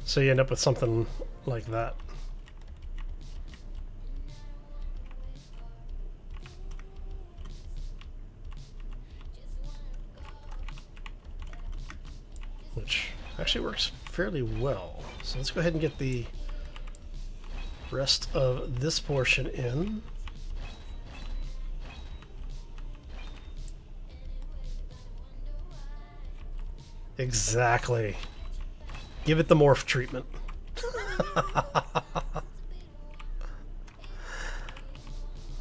So you end up with something like that. Which actually works fairly well. So let's go ahead and get the rest of this portion in. Exactly. Give it the morph treatment.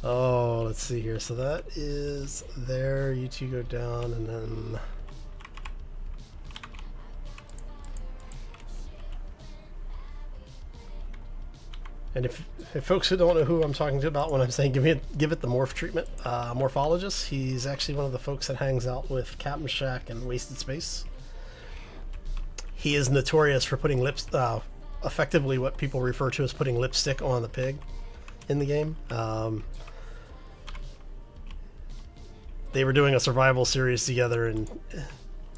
Oh, let's see here. So that is there. You two go down, and then if folks who don't know who I'm talking to about when I'm saying give it the morph treatment, Morphologist, he's actually one of the folks that hangs out with Captain Shack and Wasted Space. He is notorious for putting effectively what people refer to as putting lipstick on the pig in the game. They were doing a survival series together, and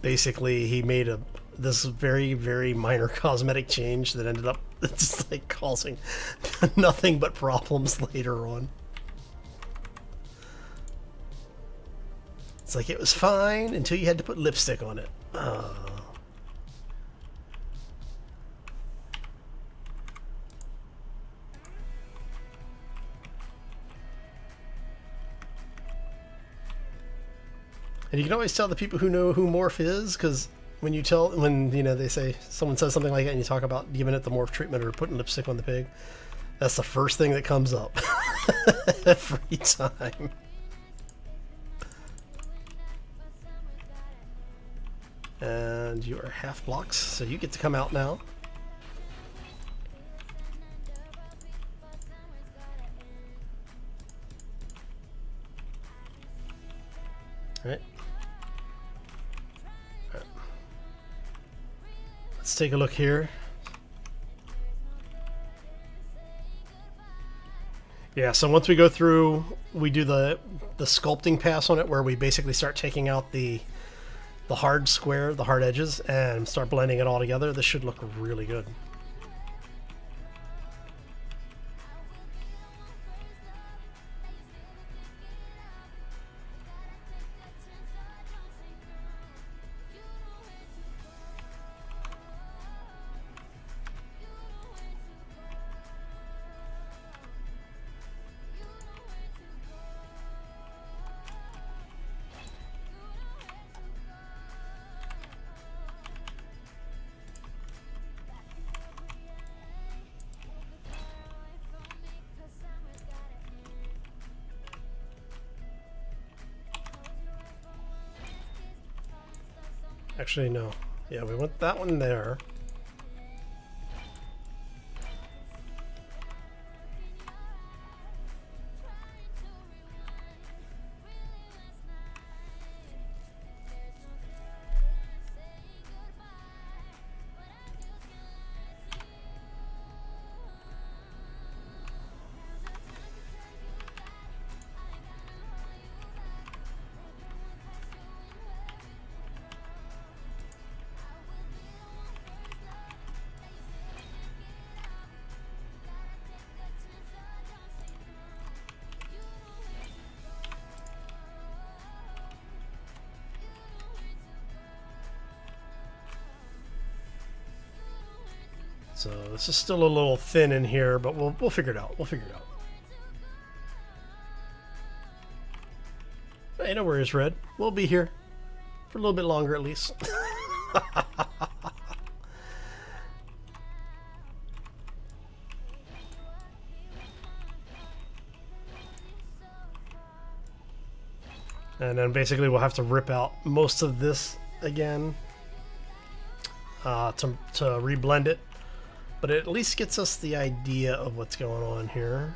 basically he made this very, very minor cosmetic change that ended up just like causing nothing but problems later on. It's like it was fine until you had to put lipstick on it. And you can always tell the people who know who morph is, because when you know, they say, someone says something like that and you talk about giving it the morph treatment or putting lipstick on the pig, that's the first thing that comes up every time. And you are half blocks, so you get to come out now. All right. Let's take a look here. Yeah, so once we go through, we do the sculpting pass on it, where we basically start taking out the hard square, the hard edges, and start blending it all together. This should look really good. Actually, no. Yeah, we want that one there. So this is still a little thin in here, but we'll figure it out. We'll figure it out. Hey, no worries, Red. We'll be here for a little bit longer, at least. And then basically we'll have to rip out most of this again to reblend it. But it at least gets us the idea of what's going on here.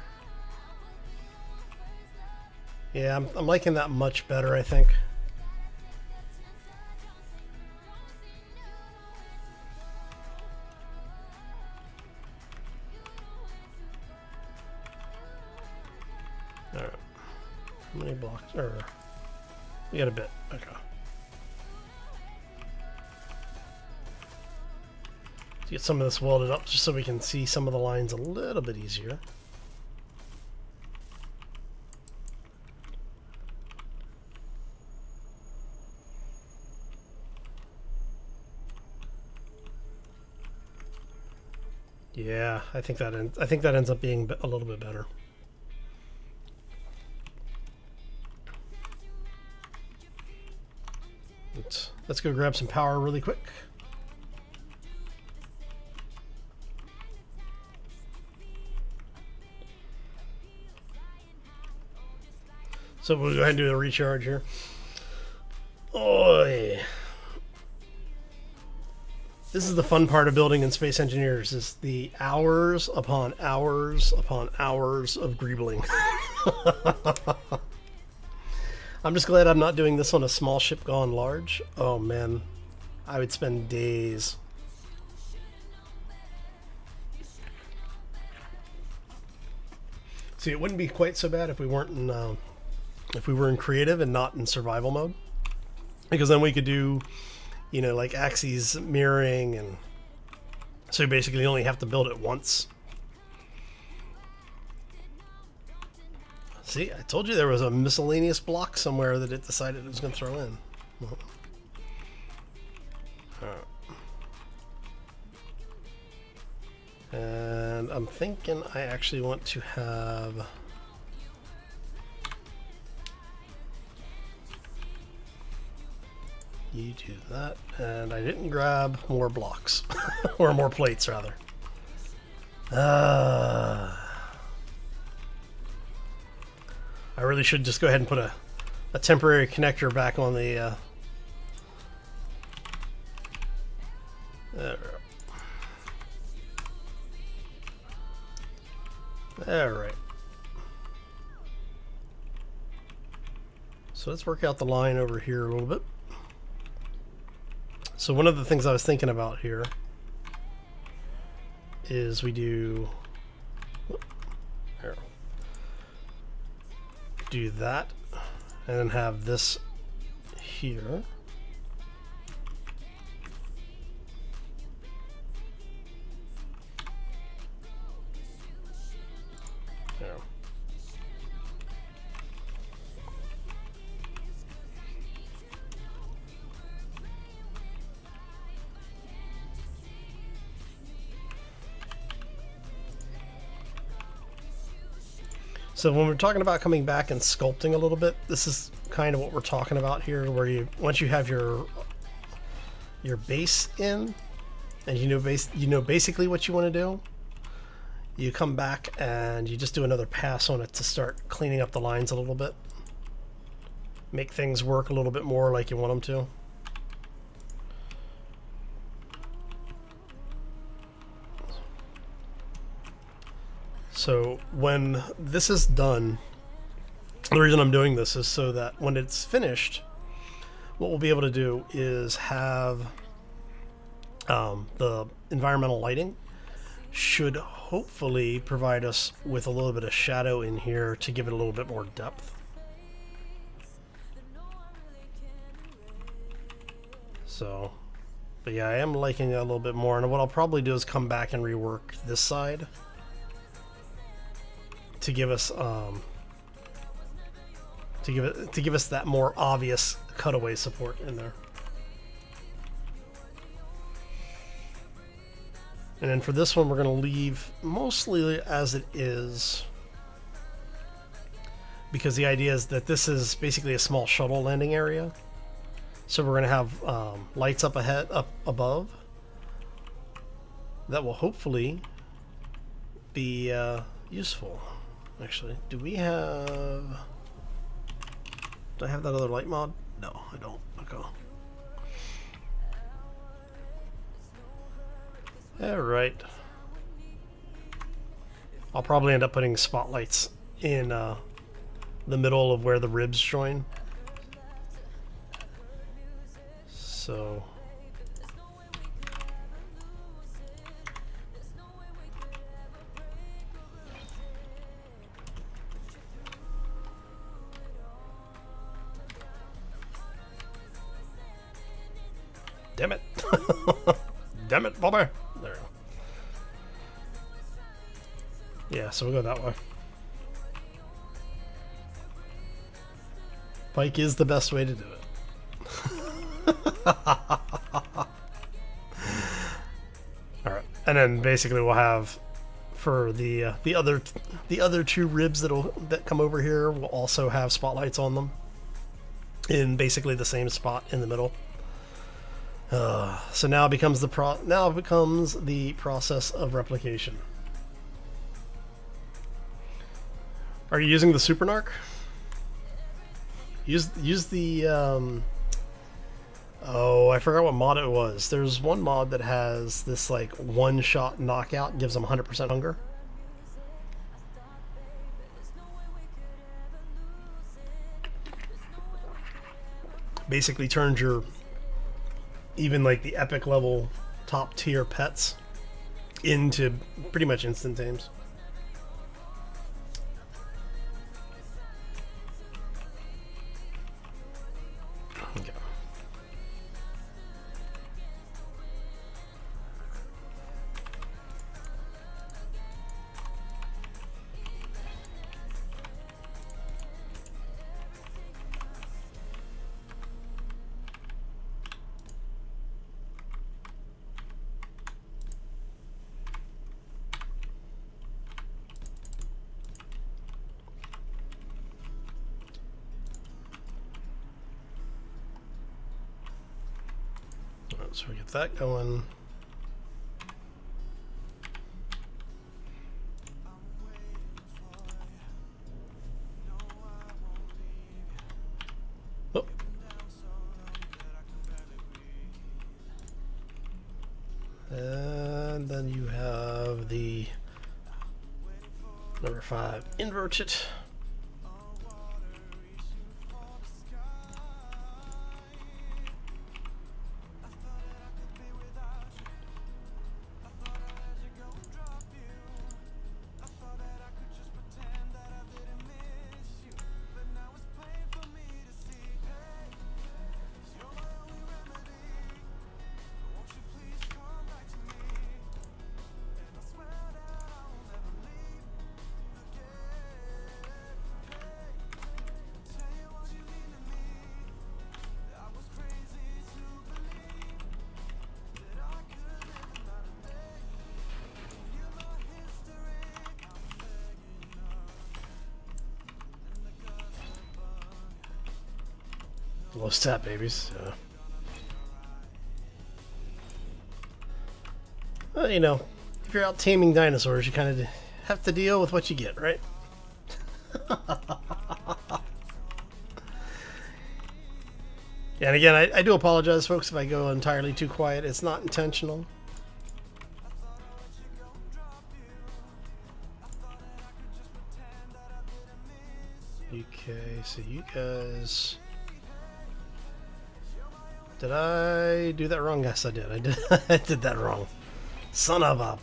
Yeah, I'm liking that much better, I think. Alright. How many blocks? We got a bit. Okay. Get some of this welded up just so we can see some of the lines a little bit easier. Yeah, I think that ends up being a little bit better. Let's go grab some power really quick. So we'll go ahead and do a recharge here. Oi! This is the fun part of building in Space Engineers, is the hours upon hours upon hours of greebling. I'm just glad I'm not doing this on a small ship gone large. Oh man, I would spend days. See, it wouldn't be quite so bad if we weren't in if we were in creative and not in survival mode, because then we could do, you know, like axes mirroring, and so you basically only have to build it once. See, I told you there was a miscellaneous block somewhere that it decided it was going to throw in. Well, and I'm thinking I actually want to have You do that, and I didn't grab more blocks, or more plates rather. I really should just go ahead and put a temporary connector back on the Alright. So let's work out the line over here a little bit. So one of the things I was thinking about here is we do that and then have this here. There. So when we're talking about coming back and sculpting a little bit, this is kind of what we're talking about here, where you once you have your base in, and you know basically what you want to do, you come back and you just do another pass on it to start cleaning up the lines a little bit, make things work a little bit more like you want them to. So when this is done, the reason I'm doing this is so that when it's finished, what we'll be able to do is have the environmental lighting should hopefully provide us with a little bit of shadow in here to give it a little bit more depth. So, but yeah, I am liking it a little bit more, and what I'll probably do is come back and rework this side to give us to give us that more obvious cutaway support in there. And then for this one, we're going to leave mostly as it is, because the idea is that this is basically a small shuttle landing area. So we're going to have lights up above that will hopefully be useful. Actually, do I have that other light mod? No, I don't. Okay. Alright. I'll probably end up putting spotlights in the middle of where the ribs join. So... Damn it. Damn it, Bobber. There we go. Yeah, so we'll go that way. Pike is the best way to do it. Alright, and then basically we'll have for the other two ribs that come over here, we'll also have spotlights on them in basically the same spot in the middle. So now it becomes the process of replication. Are you using the Super Narc? Use the oh, I forgot what mod it was. There's one mod that has this like one-shot knockout, gives them 100% hunger. Basically turns your even like the epic level top tier pets into pretty much instant tames. Okay. So we get that going. Oh. And then you have the number 5, invert it. Low stat babies. Well, you know, if you're out taming dinosaurs, you kind of have to deal with what you get, right? And again, I do apologize, folks, if I go entirely too quiet. It's not intentional. Okay, so you guys... Did I do that wrong? Yes, I did. I did. I did that wrong. Son of a...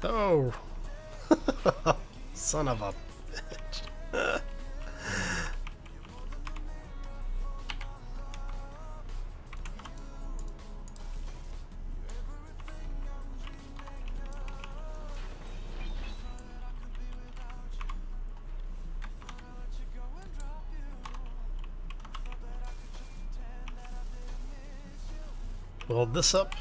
Oh. Son of a bitch. Load this up.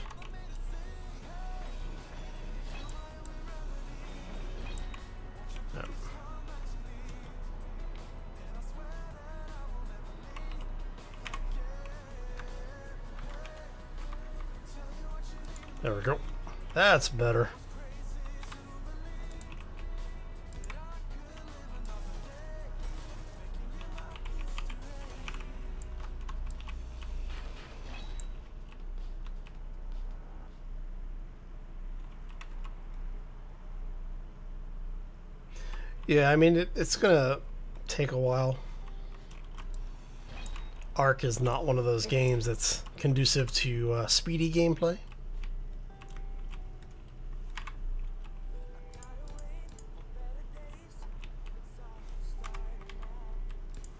There we go. That's better. Yeah, I mean, it's gonna take a while. Ark is not one of those games that's conducive to speedy gameplay.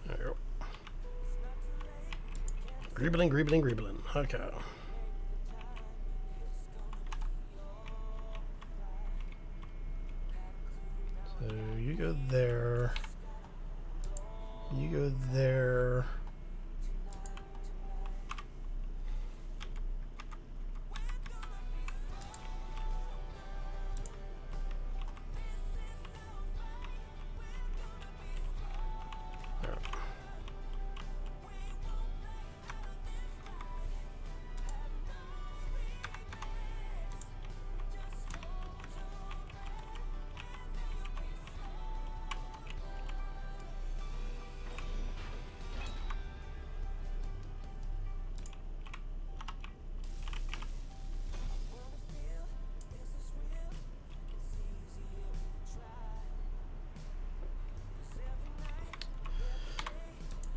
There we go. Greebling, Greebling, Greebling. Okay. So you go there. You go there.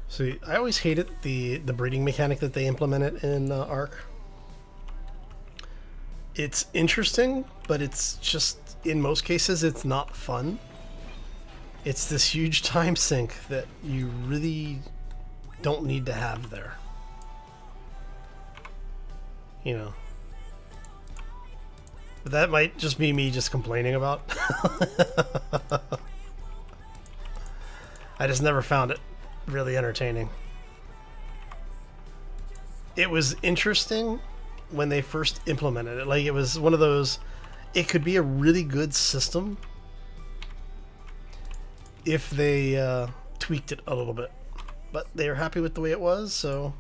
See, I always hated the breeding mechanic that they implemented in Ark. It's interesting, but it's just, in most cases, it's not fun. It's this huge time sink that you really don't need to have there. You know. But that might just be me just complaining about. I just never found it really entertaining. It was interesting, when they first implemented it. Like, it was one of those, it could be a really good system if they tweaked it a little bit. But they were happy with the way it was, so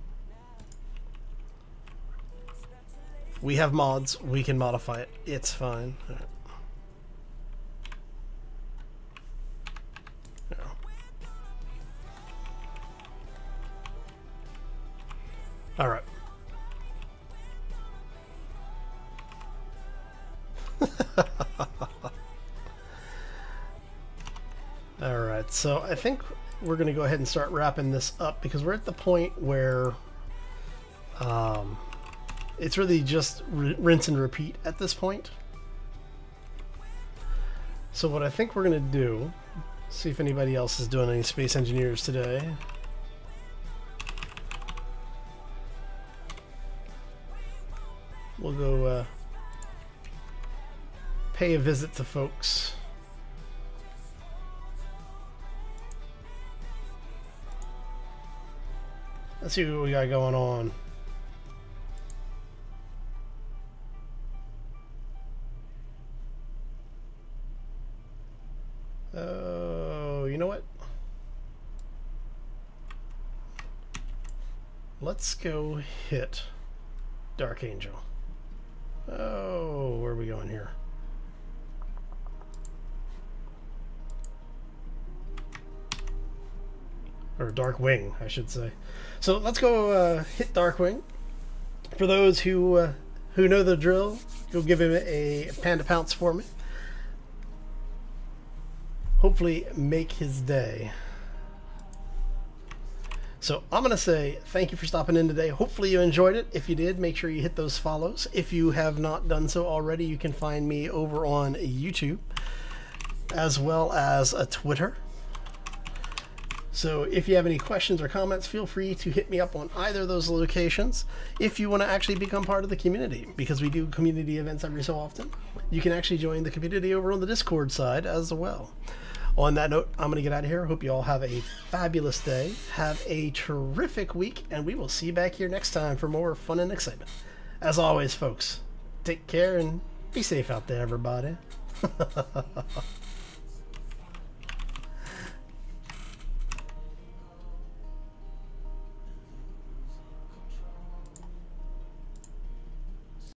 we have mods, we can modify it. It's fine. All right. All right. All right, so I think we're going to go ahead and start wrapping this up because we're at the point where it's really just rinse and repeat at this point. So what I think we're going to do, see if anybody else is doing any Space Engineers today. We'll go pay a visit to folks. Let's see what we got going on. Oh, you know what? Let's go hit Dark Angel. Oh, where are we going here? Or Dark Wing, I should say. So let's go hit Dark Wing. For those who know the drill, go give him a panda pounce for me. Hopefully make his day. So I'm going to say thank you for stopping in today. Hopefully you enjoyed it. If you did, make sure you hit those follows. If you have not done so already, you can find me over on YouTube as well as a Twitter. So if you have any questions or comments, feel free to hit me up on either of those locations. If you want to actually become part of the community, because we do community events every so often, you can actually join the community over on the Discord side as well. On that note, I'm going to get out of here. Hope you all have a fabulous day. Have a terrific week, and we will see you back here next time for more fun and excitement. As always, folks, take care and be safe out there, everybody.